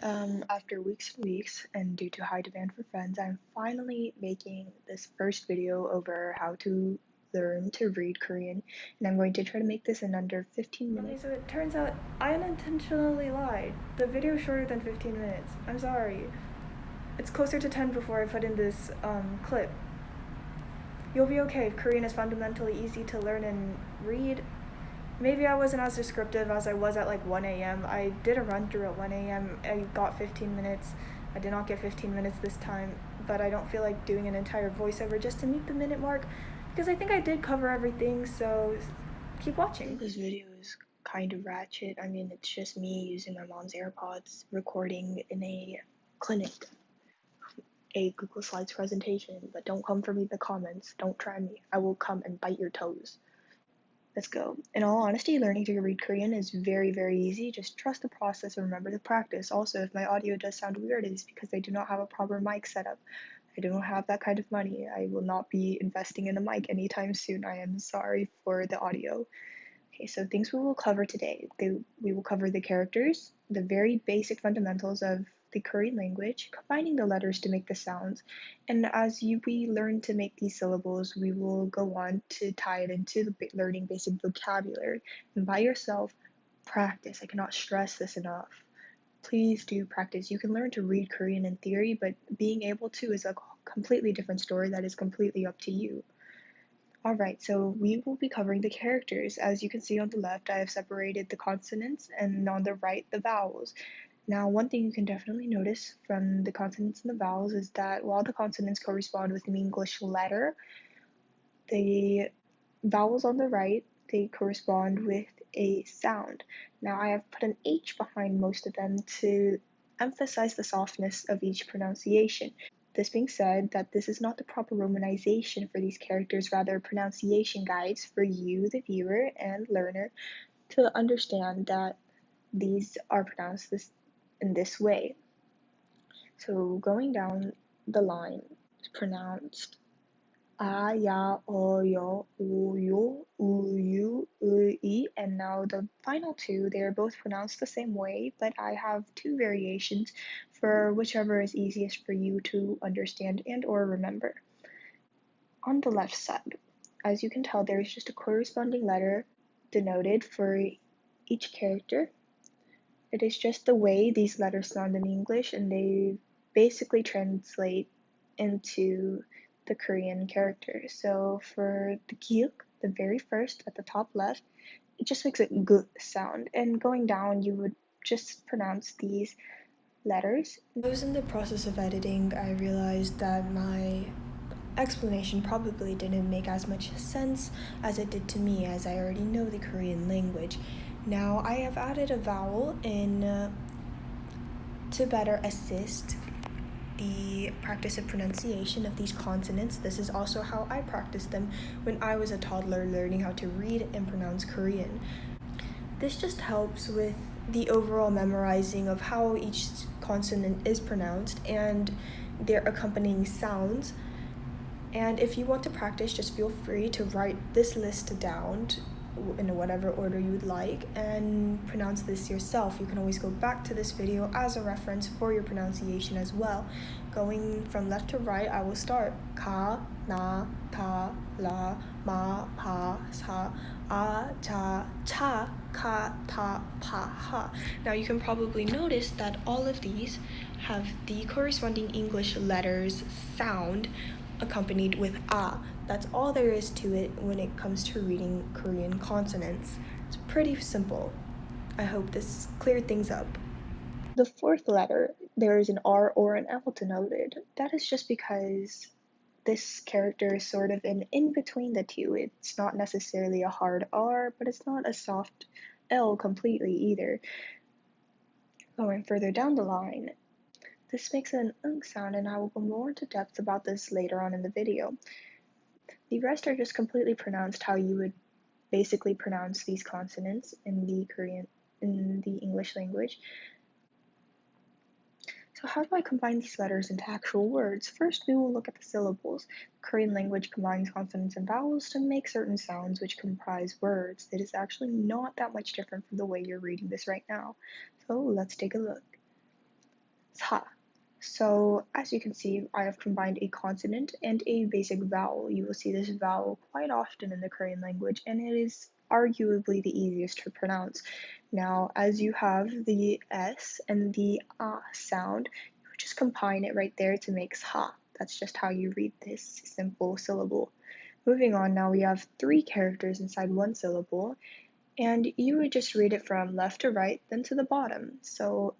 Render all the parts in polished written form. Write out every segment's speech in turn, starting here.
After weeks and weeks, and due to high demand for friends, I'm finally making this first video over how to learn to read Korean, and I'm going to try to make this in under 15 Okay, minutes. so it turns out I unintentionally lied. The video is shorter than 15 minutes. I'm sorry. It's closer to 10 before I put in this clip. You'll be okay. Korean is fundamentally easy to learn and read. Maybe I wasn't as descriptive as I was at like 1 a.m. I did a run through at 1 a.m. I got 15 minutes. I did not get 15 minutes this time, but I don't feel like doing an entire voiceover just to meet the minute mark because I think I did cover everything, so keep watching. This video is kind of ratchet. I mean, it's just me using my mom's AirPods recording in a clinic, a Google Slides presentation, but don't come for me in the comments. Don't try me. I will come and bite your toes. Let's go. In all honesty, learning to read Korean is very, very easy. Just trust the process and remember to practice. Also, if my audio does sound weird, it is because I do not have a proper mic setup. I don't have that kind of money. I will not be investing in a mic anytime soon. I am sorry for the audio. Okay, so things we will cover today. We will cover the characters, the very basic fundamentals of the Korean language, combining the letters to make the sounds, and we learn to make these syllables, we will go on to tie it into learning basic vocabulary. And by yourself, practice. I cannot stress this enough. Please do practice. You can learn to read Korean in theory, but being able to is a completely different story that is completely up to you. Alright, so we will be covering the characters. As you can see on the left, I have separated the consonants, and on the right, the vowels. Now, one thing you can definitely notice from the consonants and the vowels is that while the consonants correspond with an English letter, the vowels on the right, they correspond with a sound. Now, I have put an H behind most of them to emphasize the softness of each pronunciation. This being said, that this is not the proper romanization for these characters, rather pronunciation guides for you, the viewer and learner, to understand that these are pronounced in this way. So going down the line, it's pronounced a, ya, o, yo, u, yo, I, and now the final two, they are both pronounced the same way, but I have two variations for whichever is easiest for you to understand and or remember. On the left side, as you can tell, there is just a corresponding letter denoted for each character. It is just the way these letters sound in English, and they basically translate into the Korean character. So for the gyuk, the very first at the top left, it just makes a g sound, and going down, you would just pronounce these letters. I was in the process of editing. I realized that my explanation probably didn't make as much sense as it did to me, as I already know the Korean language. Now I have added a vowel in to better assist the practice of pronunciation of these consonants. This is also how I practiced them when I was a toddler learning how to read and pronounce Korean. This just helps with the overall memorizing of how each consonant is pronounced and their accompanying sounds. And if you want to practice, just feel free to write this list down in whatever order you would like and pronounce this yourself. You can always go back to this video as a reference for your pronunciation as well. Going from left to right, I will start ka, na, ta, la, ma, pa, sa, a, cha, cha, ka, ta, pa, ha. Now you can probably notice that all of these have the corresponding English letters sound accompanied with a. That's all there is to it when it comes to reading Korean consonants. It's pretty simple. I hope this cleared things up. The fourth letter, there is an R or an L denoted. That is just because this character is sort of an in between the two. It's not necessarily a hard R, but it's not a soft L completely either. Going further down the line, this makes an sound, and I will go more into depth about this later on in the video. The rest are just completely pronounced how you would basically pronounce these consonants in the English language. So how do I combine these letters into actual words? First, we will look at the syllables. The Korean language combines consonants and vowels to make certain sounds which comprise words. It is actually not that much different from the way you're reading this right now. So let's take a look. 사. So as you can see, I have combined a consonant and a basic vowel. You will see this vowel quite often in the Korean language, and it is arguably the easiest to pronounce. Now, as you have the S and the A sound, you just combine it right there to make sa. That's just how you read this simple syllable. Moving on, now we have 3 characters inside one syllable, and you would just read it from left to right, then to the bottom. So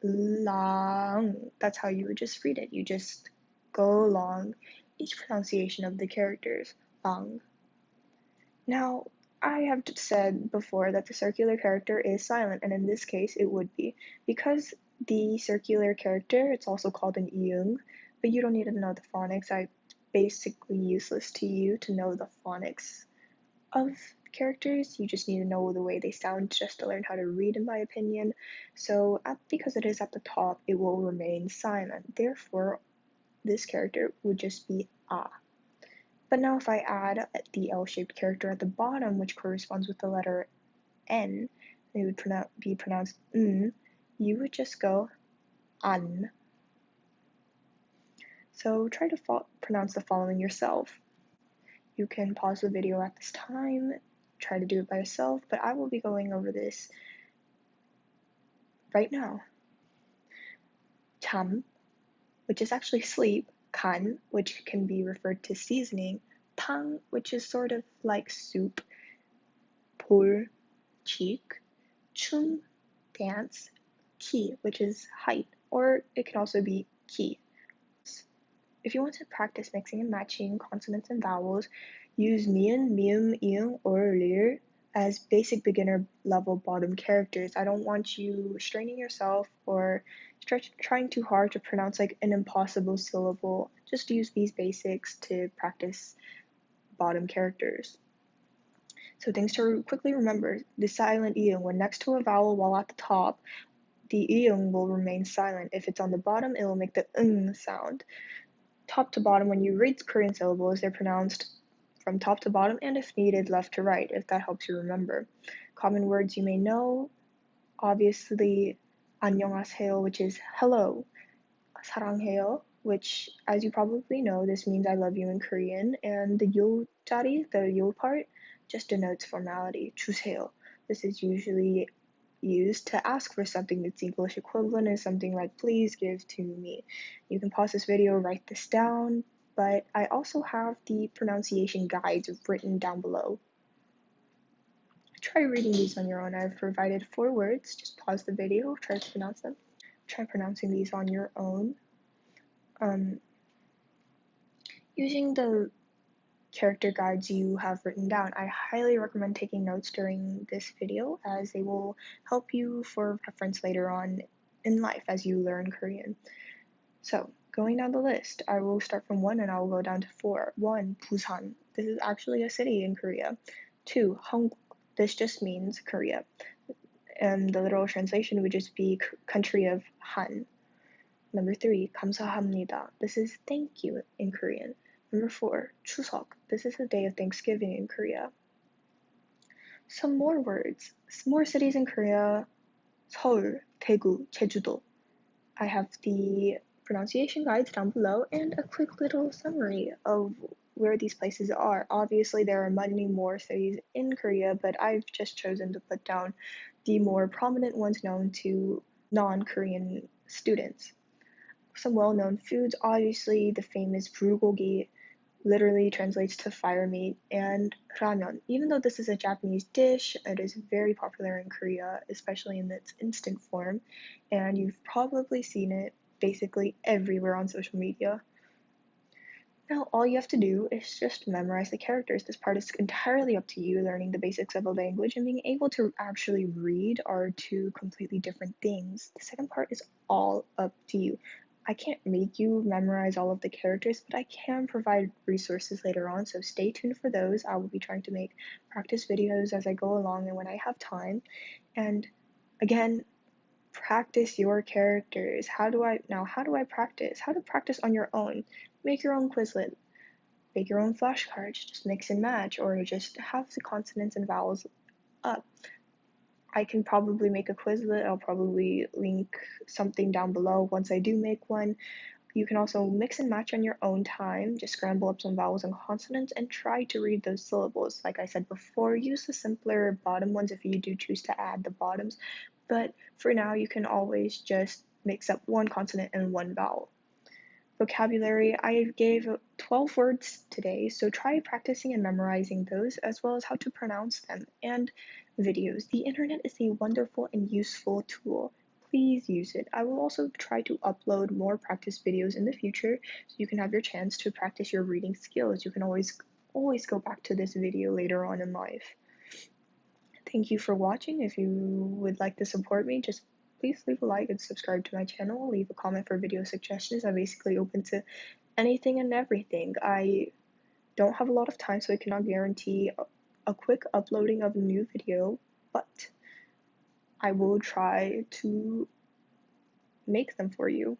lang, that's how you would just read it. You just go along each pronunciation of the characters. Lang. Now, I have said before that the circular character is silent, and in this case it would be. Because the circular character, it's also called an iung, but you don't need to know the phonics. It's basically useless to you to know the phonics of characters. You just need to know the way they sound just to learn how to read, in my opinion. So because it is at the top, it will remain silent. Therefore, this character would just be ah. But now if I add the L-shaped character at the bottom, which corresponds with the letter N, it would be pronounced n, you would just go an. So try to pronounce the following yourself. You can pause the video at this time, try to do it by yourself, but I will be going over this right now. Cham, which is actually sleep. Kan, which can be referred to seasoning. Tang, which is sort of like soup. Pol, cheek. Chum, dance. Ki, which is height, or it can also be ki. If you want to practice mixing and matching consonants and vowels, use mian, mium, iung, or lir as basic beginner level bottom characters. I don't want you straining yourself or trying too hard to pronounce like an impossible syllable. Just use these basics to practice bottom characters. So things to quickly remember: the silent iung, when next to a vowel while at the top, the iung will remain silent. If it's on the bottom, it will make the ng sound. Top to bottom, when you read Korean syllables, they're pronounced from top to bottom, and if needed, left to right, if that helps you remember. Common words you may know, obviously, 안녕하세요, which is hello. 사랑해요, which, as you probably know, this means I love you in Korean, and the 요 자리, the 요 part, just denotes formality. 주세요. This is usually used to ask for something. Its English equivalent is something like please give to me. You can pause this video, write this down, but I also have the pronunciation guides written down below. Try reading these on your own. I've provided 4 words. Just pause the video, try to pronounce them. Try pronouncing these on your own. Using the character guides you have written down. I highly recommend taking notes during this video, as they will help you for reference later on in life as you learn Korean. So, going down the list, I will start from 1 and I will go down to 4. 1. Busan. This is actually a city in Korea. 2. Hangeul. This just means Korea. And the literal translation would just be country of Han. Number 3. 감사합니다. This is thank you in Korean. Number 4. 추석. This is the day of Thanksgiving in Korea. Some more words. More cities in Korea. 서울, 대구, 제주도. I have the pronunciation guides down below and a quick little summary of where these places are. Obviously, there are many more cities in Korea, but I've just chosen to put down the more prominent ones known to non-Korean students. Some well-known foods, obviously the famous bulgogi, literally translates to fire meat, and ramen. Even though this is a Japanese dish, it is very popular in Korea, especially in its instant form, and you've probably seen it basically everywhere on social media. Now all you have to do is just memorize the characters. This part is entirely up to you. Learning the basics of a language and being able to actually read are 2 completely different things. The second part is all up to you. I can't make you memorize all of the characters, but I can provide resources later on, so stay tuned for those. I will be trying to make practice videos as I go along and when I have time. And again, practice your characters. How do I practice? How to practice on your own. Make your own Quizlet. Make your own flashcards. Just mix and match, or just have the consonants and vowels up. I can probably make a Quizlet. I'll probably link something down below once I do make one. You can also mix and match on your own time, just scramble up some vowels and consonants and try to read those syllables. Like I said before, use the simpler bottom ones if you do choose to add the bottoms, but for now you can always just mix up one consonant and one vowel. Vocabulary, I gave 12 words today, so try practicing and memorizing those as well as how to pronounce them. And videos. The internet is a wonderful and useful tool. Please use it. I will also try to upload more practice videos in the future so you can have your chance to practice your reading skills. You can always go back to this video later on in life. Thank you for watching. If you would like to support me, just please leave a like and subscribe to my channel. Leave a comment for video suggestions. I'm basically open to anything and everything. I don't have a lot of time, so I cannot guarantee a quick uploading of a new video, but I will try to make them for you.